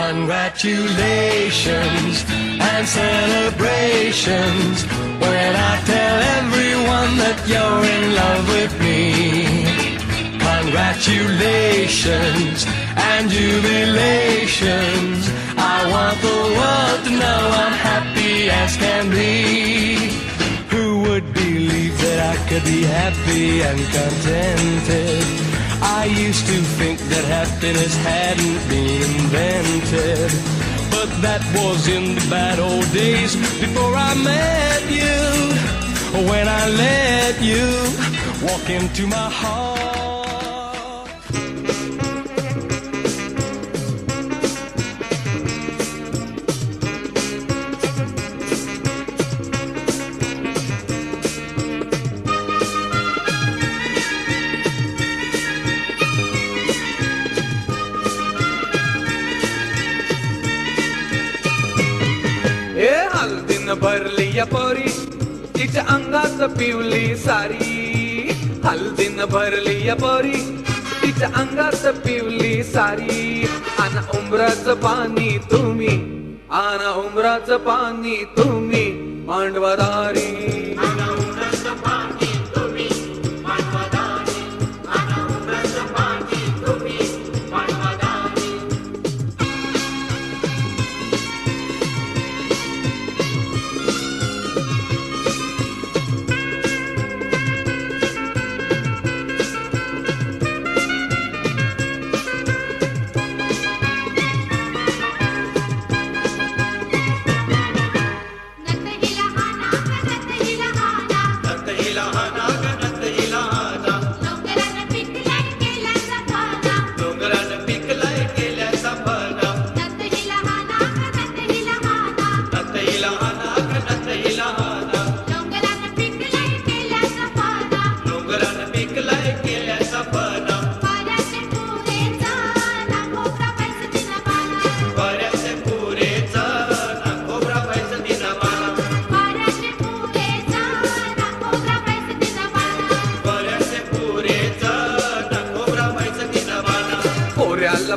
Congratulations and celebrations when I tell everyone that you're in love with me. Congratulations and jubilations. I want the world to know I'm happy as can be. Who would believe that I could be happy and contented? I used to think that happiness hadn't been invented, but that was in the bad old days before I met you. When I let you walk into my heart. हल्दीन भरली या पोरी तिच्या अंगात पिवली सारी. हल्दीन भरली या पोरी तिच्या अंगात पिवली सारी. आना उमराचं पाणी तुम्ही, आना उमराचं पाणी तुम्ही मांडवादारी.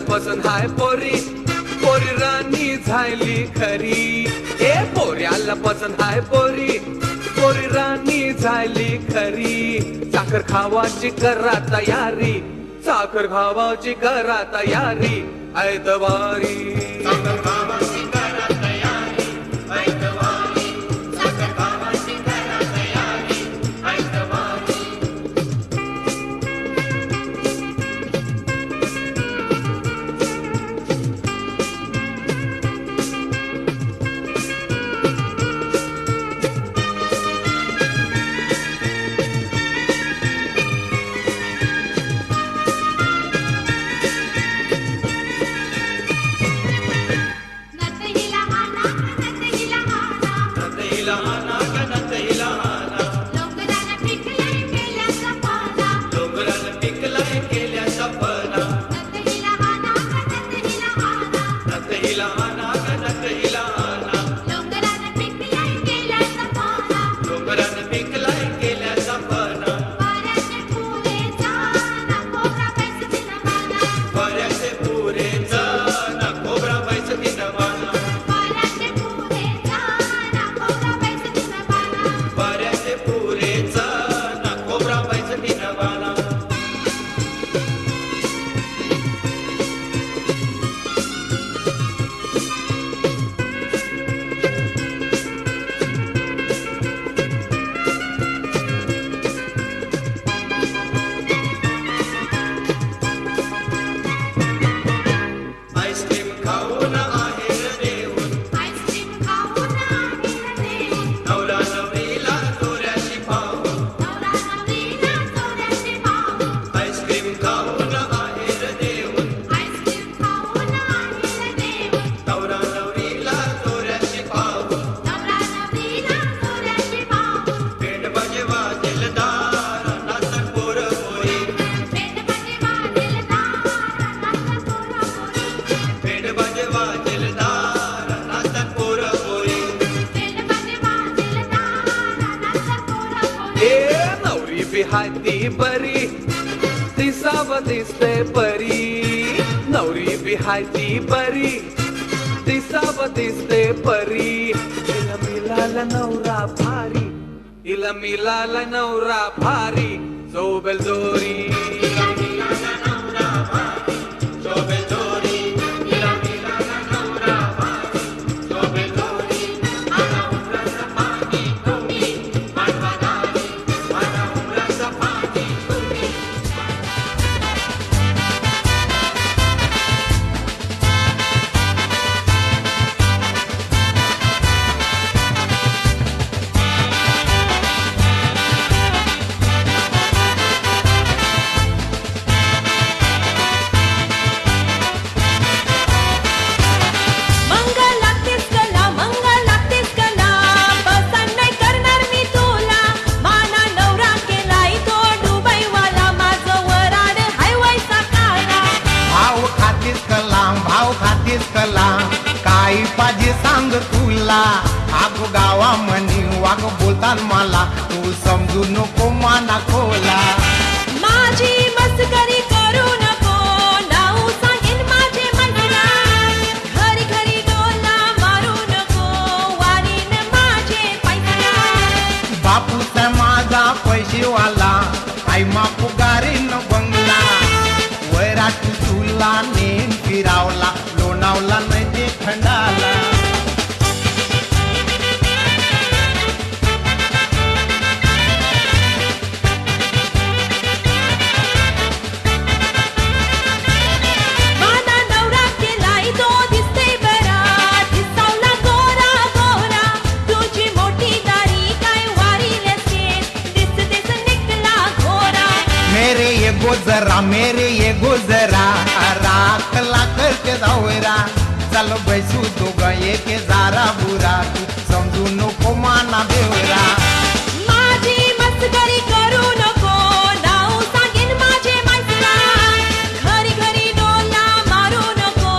पसंत हाय पोरी, पोरी राणी झाली खरी. ए पोऱ्याला पसंत हाय पोरी, पोरी राणी झाली खरी. साखर खावाची करा तयारी, साखर खावाची करा तयारी. ऐतवारी हाय ती बरी दिसाव दिसते परी, नवरी बी हाय ती बरी दिसाव दिसते परी हिला मिळाला नवरा भारी हिला मिळाला नवरा भारी जोबेल जोरी काही पाहिजे सांग तुला आग गावा म्हणी वाग बोलतान मला तू समजू नको माना खोला माझी मस्करी करू नको नाव सांगेन माझे मैत्रिणा घरी घरी डोला मारू नको वारीन माझे पैसा बापूचा माझा पैसेवाला आई मापू गारीन बंगला वैराट तुला नेन फिरावला लोणावला नाही ते खंडाला माना नवरा केलाय तो दिसते बरा दिसावला गोरा गोरा तुझी मोठी दारी काय वारीले दिस निकला घोरा मेरे ये गुजरा राखला करके जाऊरा चल बैसू दोघ एक जारा बुरा तू समजू नको माना बेवरा माझी मस्करी करू नको नाव सांगेन माझे मैत्रिणा घरी घरी डोला मारू नको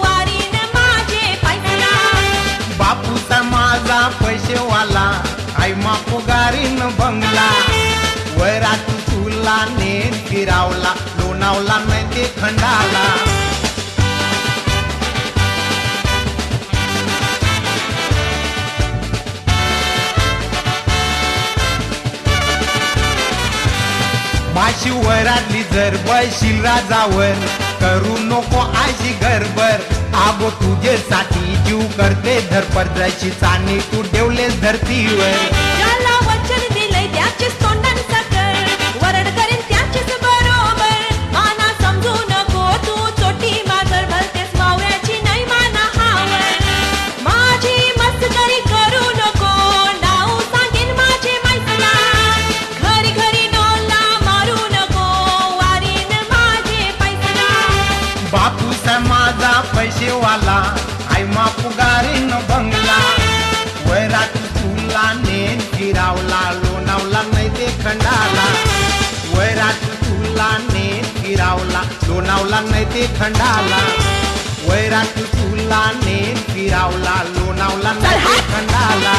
वारीन माझे पैसा बापूचा माझा पैसेवाला आई मापू गारीन बंगला वैरा तू तुला नेन फिरावला लोणावला नाही ते खंडाला माशी वरातली जर बशील राजावर करू नको आशी गरबर आगो तुझ्यासाठी जीव करते धरपद्राची चाणी तू ठेवलेस धरतीवर ज्याला वचन दिलंय त्याचेच तोंडान साकर वरड करेन त्याचेच बरोबर माना समजू नको तू चोटी माजर भलतेस मावळ्याची नाही माना हावर माझी मस्करी करू नको नाव सांगेन माझे मैत्रिणा घरी घरी डोला मारू नको वारीन माझे पैसा बापूसा माझा पैसेवाला आई मापू गारीन बंगला वैराट तुला नेन फिरावला लोणावला नाही ते खंडाला वैराट तुला नेन फिरावला लोणावला नाही ते खंडाला वैराट तुला नेन फिरावला लोणावला नाही ते खंडाला